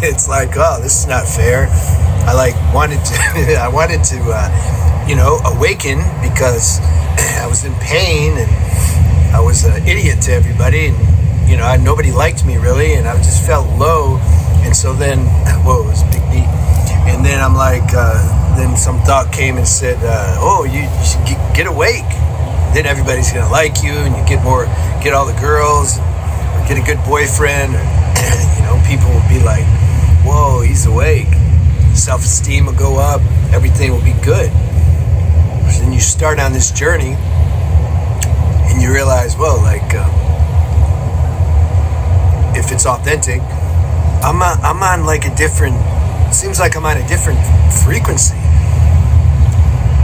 It's like, oh, this is not fair. I wanted to, I wanted to, awaken because I was in pain and I was an idiot to everybody, and nobody liked me really, and I just felt low. And so then, whoa, it was a big beat. And then I'm like, then some thought came and said, oh, you should get awake. Then everybody's gonna like you, and you get all the girls, or get a good boyfriend, or people will be like, whoa, he's awake. Self-esteem will go up. Everything will be good. So then you start on this journey, and you realize, well, if it's authentic, I'm on like a different. It seems like I'm on a different frequency.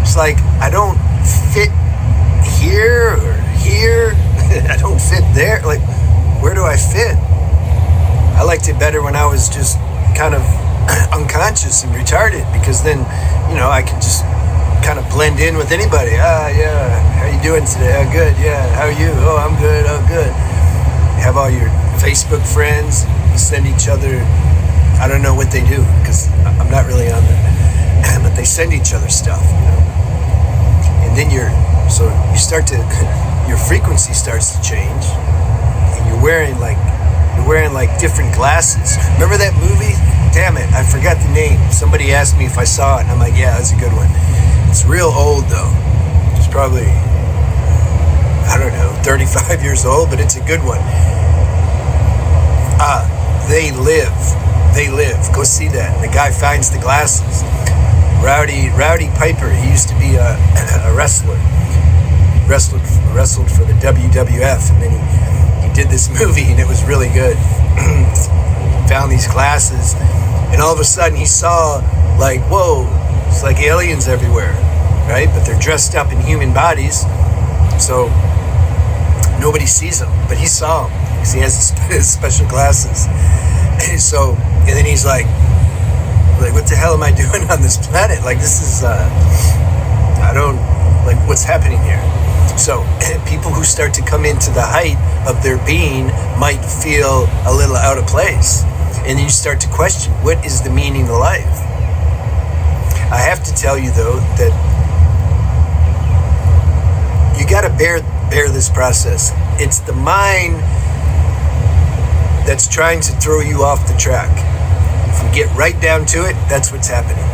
It's like I don't fit here or here. I don't fit there. Like, where do I fit? I liked it better when I was just kind of unconscious and retarded, because then, I can just kind of blend in with anybody. Yeah, how you doing today? Good. Yeah, how are you? Oh, I'm good. Oh, good. You have all your Facebook friends. You send each other, I don't know what they do, because I'm not really on there, but they send each other stuff, and then you start to, your frequency starts to change, and you're wearing like different glasses. Remember that movie? Damn it, I forgot the name. Somebody asked me if I saw it, and I'm like, yeah, that's a good one. It's real old though. It's probably, I don't know, 35 years old, but it's a good one. They live. Go see that. And the guy finds the glasses. Rowdy Piper. He used to be a wrestler. Wrestled for the WWF, and then he did this movie, and it was really good. Found these glasses, and all of a sudden he saw, like, whoa, it's like aliens everywhere, right? But they're dressed up in human bodies, so nobody sees them, but he saw them because he has his special glasses. And then he's like, what the hell am I doing on this planet? Like, this is, what's happening here? So people who start to come into the height of their being might feel a little out of place. And then you start to question, what is the meaning of life? I have to tell you, though, that you got to bear this process. It's the mind that's trying to throw you off the track. If we get right down to it, that's what's happening.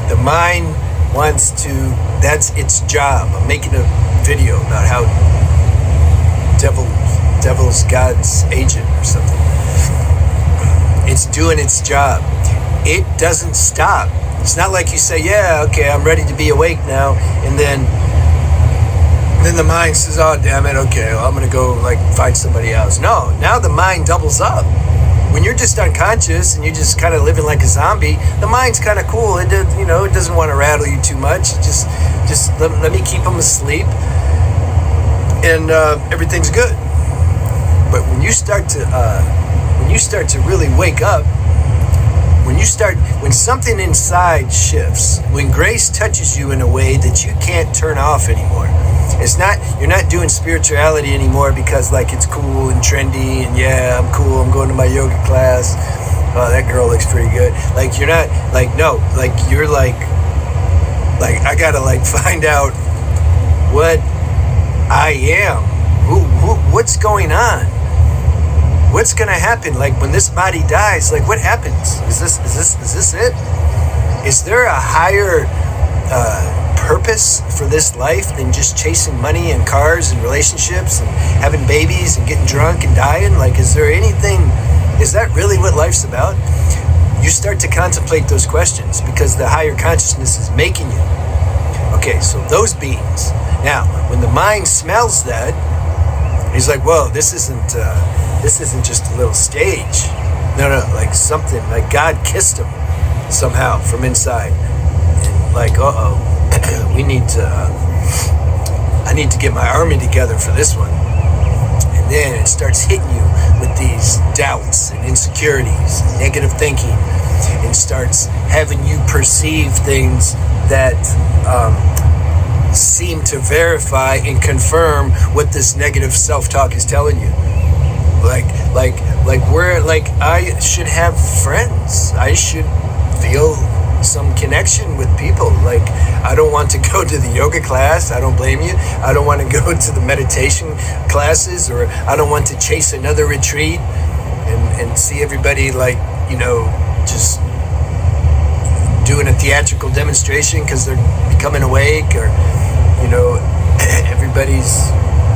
The mind wants to, that's its job. I'm making a video about how devil's God's agent or something. It's doing its job. It doesn't stop. It's not like you say, yeah, okay, I'm ready to be awake now, and then the mind says, oh, damn it, okay, well, I'm going to go, find somebody else. No, now the mind doubles up. When you're just unconscious and you're just kind of living like a zombie, the mind's kind of cool. It doesn't want to rattle you too much. Just let me keep them asleep, and everything's good. But when you start to really wake up, when something inside shifts, when grace touches you in a way that you can't turn off anymore. You're not doing spirituality anymore because it's cool and trendy, and yeah, I'm cool, I'm going to my yoga class. Oh, that girl looks pretty good. You're not you're I gotta find out what I am. What's going on? What's gonna happen? When this body dies, what happens? Is this it? Is there a higher purpose for this life than just chasing money and cars and relationships and having babies and getting drunk and dying? Is there anything? Is that really what life's about? You start to contemplate those questions because the higher consciousness is making you. Okay, so those beings. Now, when the mind smells that, he's like, whoa, this isn't just a little stage. No, something, God kissed him somehow from inside. And uh-oh, I need to get my army together for this one. And then it starts hitting you with these doubts and insecurities, and negative thinking, and starts having you perceive things that seem to verify and confirm what this negative self-talk is telling you. Like, I should have friends. I should feel some connection with people. Like, I don't want to go to the yoga class. I don't blame you. I don't want to go to the meditation classes, or I don't want to chase another retreat and see everybody like, just doing a theatrical demonstration because they're becoming awake, or, everybody's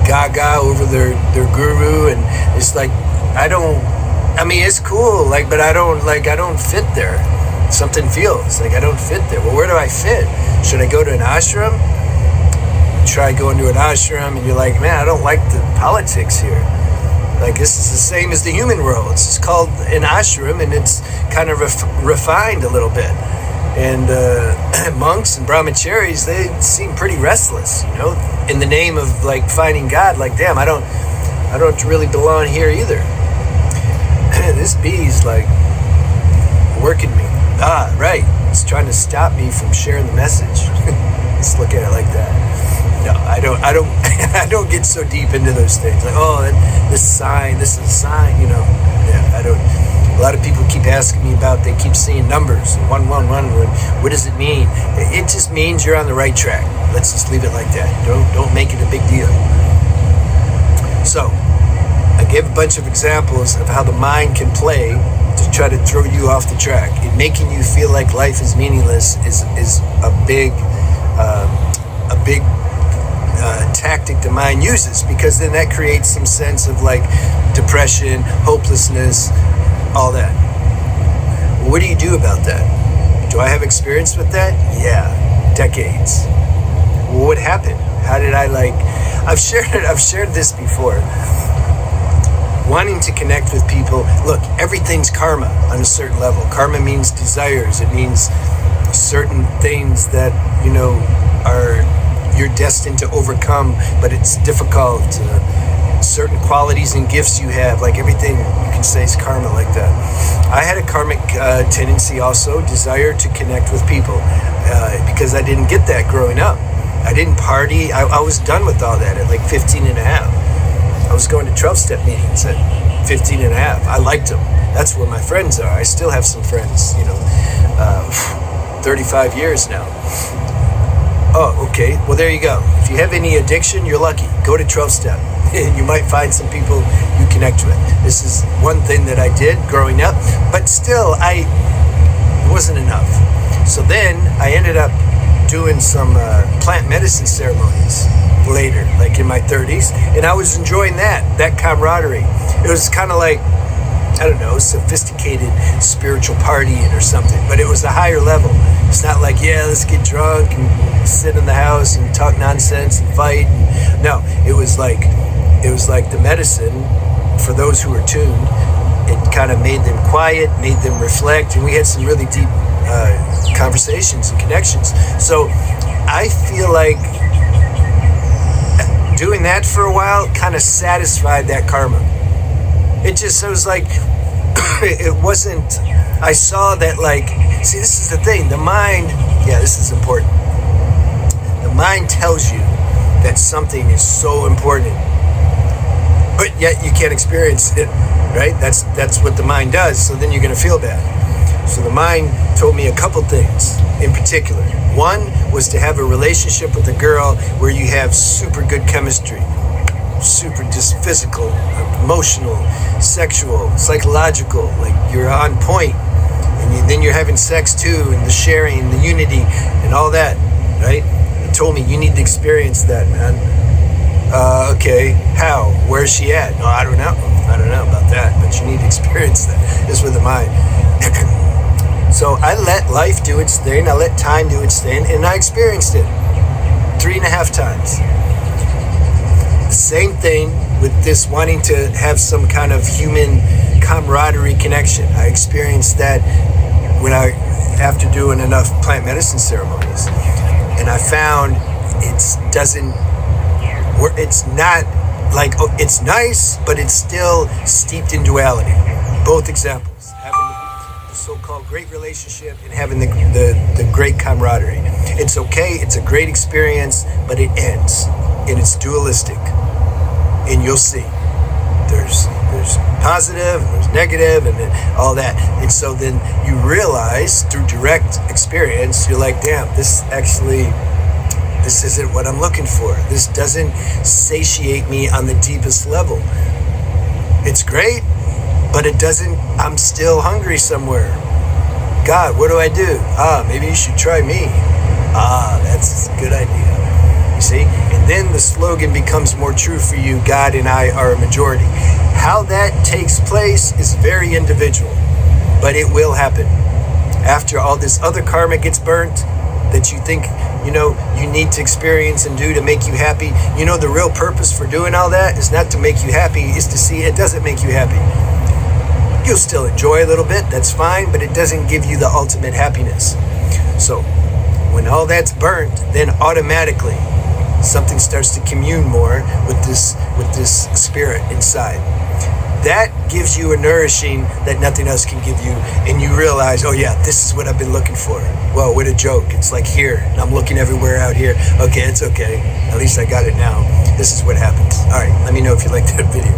gaga over their guru. And it's like, it's cool, like, but I don't fit there. Something feels like I don't fit there. Well, where do I fit? Should I go to an ashram? Try going to an ashram and you're like, man, I don't like the politics here. Like, this is the same as the human world. It's just called an ashram, and it's kind of refined a little bit. And monks and brahmacharis, they seem pretty restless, in the name of like finding God. Like, damn, I don't really belong here either. This bee's like working me. Ah, right. It's trying to stop me from sharing the message. Let's look at it like that. No, I don't get so deep into those things. Like, this is a sign, Yeah, I don't. A lot of people keep asking me about, they keep seeing numbers, 111, what does it mean? It just means you're on the right track. Let's just leave it like that. Don't make it a big deal. So, I gave a bunch of examples of how the mind can play to try to throw you off the track. And making you feel like life is meaningless is a big tactic the mind uses, because then that creates some sense of like depression, hopelessness, all that. Well, what do you do about that? Do I have experience with that? Yeah, decades. Well, what happened? How did I I've shared this before. Wanting to connect with people. Look, everything's karma on a certain level. Karma means desires. It means certain things that, you're destined to overcome, but it's difficult. Certain qualities and gifts you have, like everything you can say is karma like that. I had a karmic tendency also, desire to connect with people, because I didn't get that growing up. I didn't party. I was done with all that at like 15 and a half. I was going to 12-step meetings at 15 and a half. I liked them. That's where my friends are. I still have some friends, 35 years now. Oh, okay. Well, there you go. If you have any addiction, you're lucky. Go to 12-step. And you might find some people you connect with. This is one thing that I did growing up, but still, it wasn't enough. So then I ended up doing some plant medicine ceremonies later, like in my 30s, and I was enjoying that camaraderie. It was kind of like, I don't know, sophisticated spiritual partying or something, but it was a higher level. It's not like, let's get drunk and sit in the house and talk nonsense and fight. No, it was like the medicine for those who are tuned. It kind of made them quiet, made them reflect, and we had some really deep conversations and connections. So I feel like doing that for a while kind of satisfied that karma. It was like, it wasn't, I saw that like, see, this is the thing, the mind, this is important. The mind tells you that something is so important, but yet you can't experience it, right? That's what the mind does, so then you're going to feel bad. So the mind told me a couple things in particular. One was to have a relationship with a girl where you have super good chemistry, super just physical, emotional, sexual, psychological, like you're on point. And then you're having sex too, and the sharing, the unity, and all that, right? It told me you need to experience that, man. Okay, how? Where's she at? No, I don't know about that, but you need to experience that. It's with the mind. So I let life do its thing, I let time do its thing, and I experienced it 3.5 times. The same thing with this wanting to have some kind of human camaraderie connection. I experienced that after doing enough plant medicine ceremonies. And I found it's not like, it's nice, but it's still steeped in duality. Both examples, having the so-called great relationship and having the great camaraderie. It's okay, it's a great experience, but it ends, and it's dualistic. And you'll see, there's positive, and there's negative, and then all that. And so then you realize through direct experience, you're like, damn, this isn't what I'm looking for. This doesn't satiate me on the deepest level. It's great, but it doesn't, I'm still hungry somewhere. God, what do I do? Maybe you should try me. That's a good idea. You see? And then the slogan becomes more true for you. God and I are a majority. How that takes place is very individual, but it will happen. After all this other karma gets burnt that you think, you need to experience and do to make you happy. The real purpose for doing all that is not to make you happy, is to see it doesn't make you happy. You'll still enjoy a little bit, that's fine, but it doesn't give you the ultimate happiness. So when all that's burnt, then automatically something starts to commune more with this spirit inside. That gives you a nourishing that nothing else can give you, and you realize, oh yeah, this is what I've been looking for. Well, what a joke. It's like here, and I'm looking everywhere out here. Okay, it's okay. At least I got it now. This is what happens. All right, let me know if you liked that video.